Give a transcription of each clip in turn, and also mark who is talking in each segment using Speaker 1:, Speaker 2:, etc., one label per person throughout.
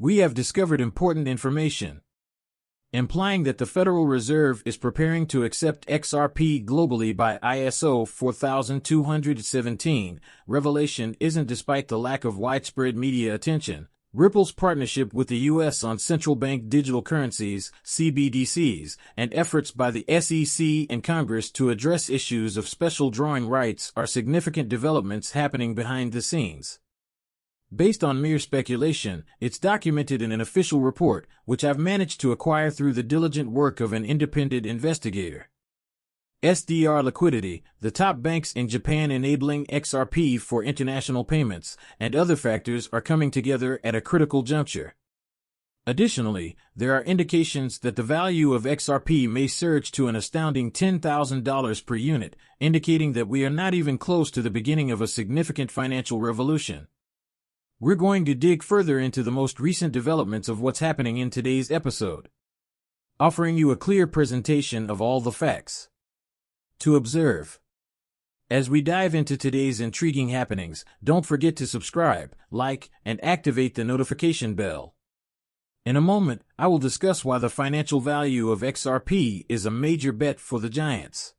Speaker 1: We have discovered important information, implying that the Federal Reserve is preparing to accept XRP globally by ISO 4217. Revelation isn't despite the lack of widespread media attention. Ripple's partnership with the U.S. on central bank digital currencies, CBDCs, and efforts by the SEC and Congress to address issues of special drawing rights are significant developments happening behind the scenes. Based on mere speculation, it's documented in an official report, which I've managed to acquire through the diligent work of an independent investigator. SDR liquidity, the top banks in Japan enabling XRP for international payments, and other factors are coming together at a critical juncture. Additionally, there are indications that the value of XRP may surge to an astounding $10,000 per unit, indicating that we are not even close to the beginning of a significant financial revolution. We're going to dig further into the most recent developments of what's happening in today's episode, offering you a clear presentation of all the facts to observe. As we dive into today's intriguing happenings, don't forget to subscribe, like, and activate the notification bell. In a moment, I will discuss why the financial value of XRP is a major bet for the giants.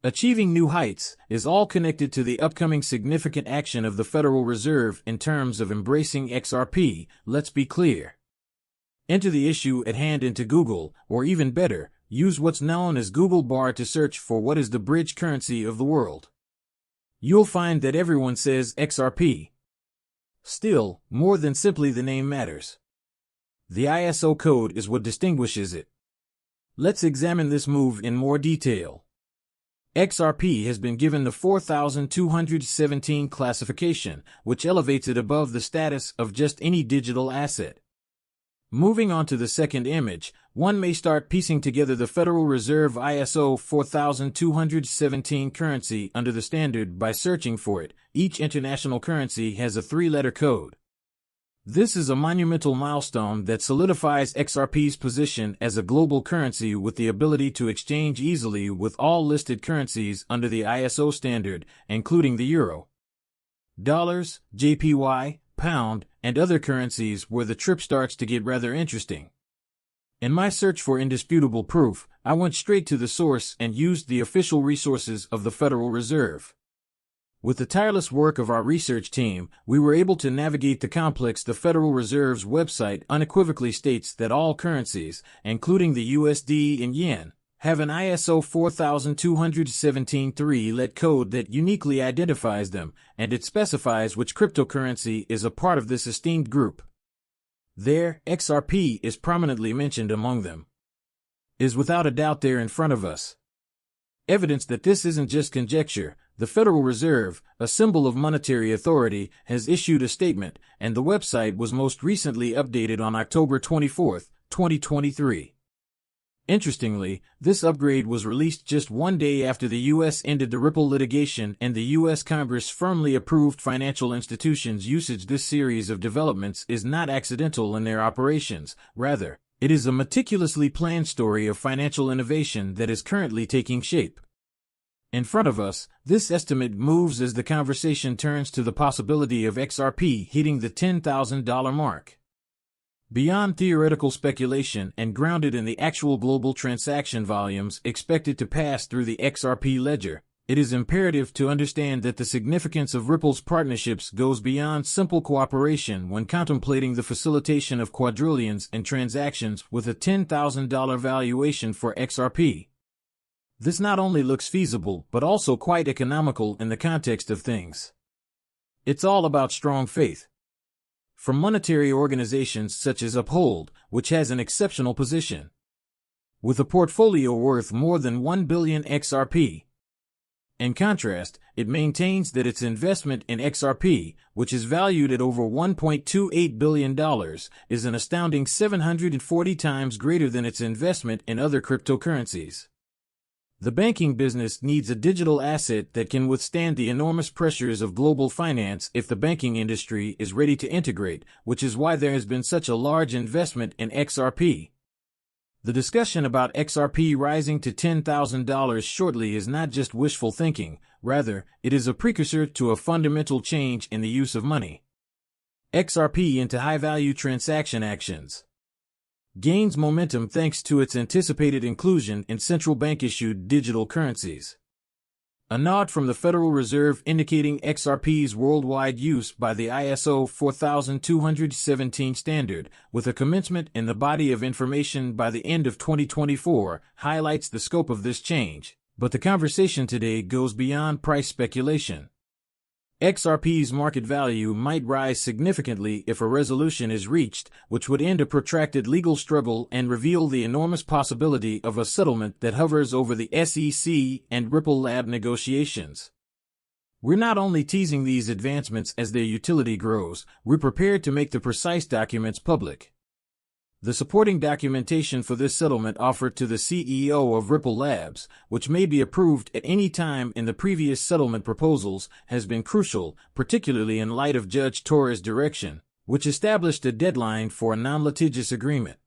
Speaker 1: Achieving new heights is all connected to the upcoming significant action of the Federal Reserve in terms of embracing XRP. Let's be clear. Enter the issue at hand into Google, or even better, use what's known as Google Bar to search for what is the bridge currency of the world. You'll find that everyone says XRP. Still, more than simply the name matters. The ISO code is what distinguishes it. Let's examine this move in more detail. XRP has been given the 4217 classification, which elevates it above the status of just any digital asset. Moving on to the second image, one may start piecing together the Federal Reserve ISO 4217 currency under the standard by searching for it. Each international currency has a three-letter code. This is a monumental milestone that solidifies XRP's position as a global currency with the ability to exchange easily with all listed currencies under the ISO standard, including the euro, dollars, JPY, pound, and other currencies, where the trip starts to get rather interesting. In my search for indisputable proof, I went straight to the source and used the official resources of the Federal Reserve. With the tireless work of our research team, we were able to navigate the complex. The Federal Reserve's website unequivocally states that all currencies, including the USD and yen, have an ISO 4217 three-letter code that uniquely identifies them, and it specifies which cryptocurrency is a part of this esteemed group. There, XRP is prominently mentioned among them. Is without a doubt there in front of us. Evidence that this isn't just conjecture. The Federal Reserve, a symbol of monetary authority, has issued a statement, and the website was most recently updated on October 24, 2023. Interestingly, this upgrade was released just one day after the U.S. ended the Ripple litigation and the U.S. Congress firmly approved financial institutions' usage. This series of developments is not accidental in their operations. Rather, it is a meticulously planned story of financial innovation that is currently taking shape. In front of us, this estimate moves as the conversation turns to the possibility of XRP hitting the $10,000 mark. Beyond theoretical speculation and grounded in the actual global transaction volumes expected to pass through the XRP ledger, it is imperative to understand that the significance of Ripple's partnerships goes beyond simple cooperation when contemplating the facilitation of quadrillions in transactions with a $10,000 valuation for XRP. This not only looks feasible, but also quite economical in the context of things. It's all about strong faith. From monetary organizations such as Uphold, which has an exceptional position, with a portfolio worth more than 1 billion XRP. In contrast, it maintains that its investment in XRP, which is valued at over $1.28 billion, is an astounding 740 times greater than its investment in other cryptocurrencies. The banking business needs a digital asset that can withstand the enormous pressures of global finance if the banking industry is ready to integrate, which is why there has been such a large investment in XRP. The discussion about XRP rising to $10,000 shortly is not just wishful thinking, rather, it is a precursor to a fundamental change in the use of money. XRP into high-value transaction actions. Gains momentum thanks to its anticipated inclusion in central bank-issued digital currencies. A nod from the Federal Reserve indicating XRP's worldwide use by the ISO 4217 standard, with a commencement in the body of information by the end of 2024, highlights the scope of this change. But the conversation today goes beyond price speculation. XRP's market value might rise significantly if a resolution is reached, which would end a protracted legal struggle and reveal the enormous possibility of a settlement that hovers over the SEC and Ripple Lab negotiations. We're not only teasing these advancements as their utility grows, we're prepared to make the precise documents public. The supporting documentation for this settlement offered to the CEO of Ripple Labs, which may be approved at any time in the previous settlement proposals, has been crucial, particularly in light of Judge Torres' direction, which established a deadline for a non-litigious agreement.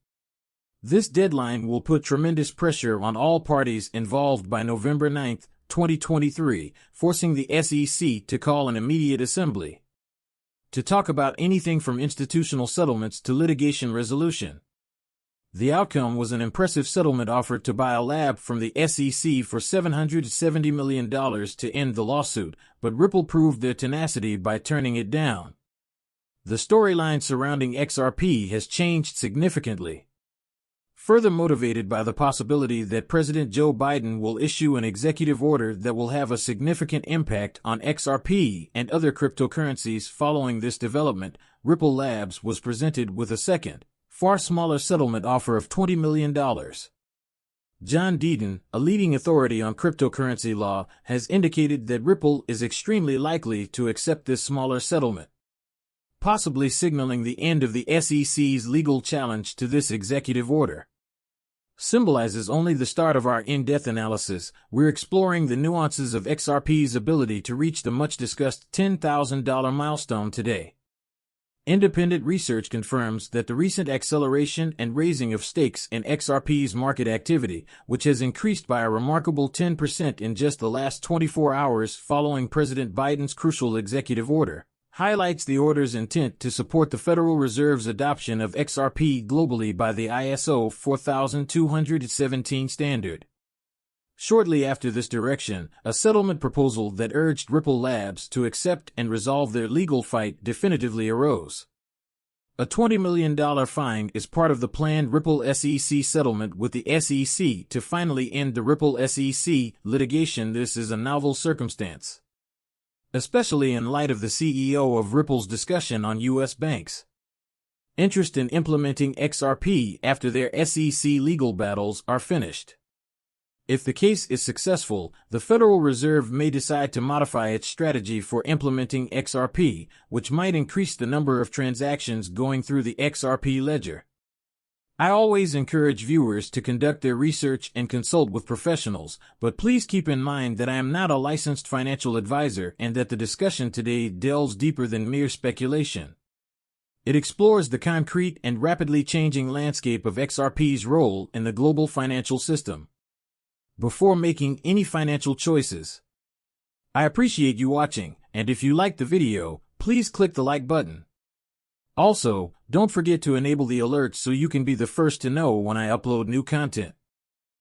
Speaker 1: This deadline will put tremendous pressure on all parties involved by November 9, 2023, forcing the SEC to call an immediate assembly to talk about anything from institutional settlements to litigation resolution. The outcome was an impressive settlement offer to buy a lab from the SEC for $770 million to end the lawsuit, but Ripple proved their tenacity by turning it down. The storyline surrounding XRP has changed significantly. Further motivated by the possibility that President Joe Biden will issue an executive order that will have a significant impact on XRP and other cryptocurrencies following this development, Ripple Labs was presented with a second, far smaller settlement offer of $20 million. John Deaton, a leading authority on cryptocurrency law, has indicated that Ripple is extremely likely to accept this smaller settlement, possibly signaling the end of the SEC's legal challenge to this executive order. Symbolizes only the start of our in-depth analysis. We're exploring the nuances of XRP's ability to reach the much-discussed $10,000 milestone today. Independent research confirms that the recent acceleration and raising of stakes in XRP's market activity, which has increased by a remarkable 10% in just the last 24 hours following President Biden's crucial executive order, highlights the order's intent to support the Federal Reserve's adoption of XRP globally by the ISO 4217 standard. Shortly after this direction, a settlement proposal that urged Ripple Labs to accept and resolve their legal fight definitively arose. A $20 million fine is part of the planned Ripple SEC settlement with the SEC to finally end the Ripple SEC litigation. This is a novel circumstance, especially in light of the CEO of Ripple's discussion on U.S. banks' interest in implementing XRP after their SEC legal battles are finished. If the case is successful, the Federal Reserve may decide to modify its strategy for implementing XRP, which might increase the number of transactions going through the XRP ledger. I always encourage viewers to conduct their research and consult with professionals, but please keep in mind that I am not a licensed financial advisor and that the discussion today delves deeper than mere speculation. It explores the concrete and rapidly changing landscape of XRP's role in the global financial system. Before making any financial choices, I appreciate you watching, and if you liked the video, please click the like button. Also, don't forget to enable the alerts so you can be the first to know when I upload new content.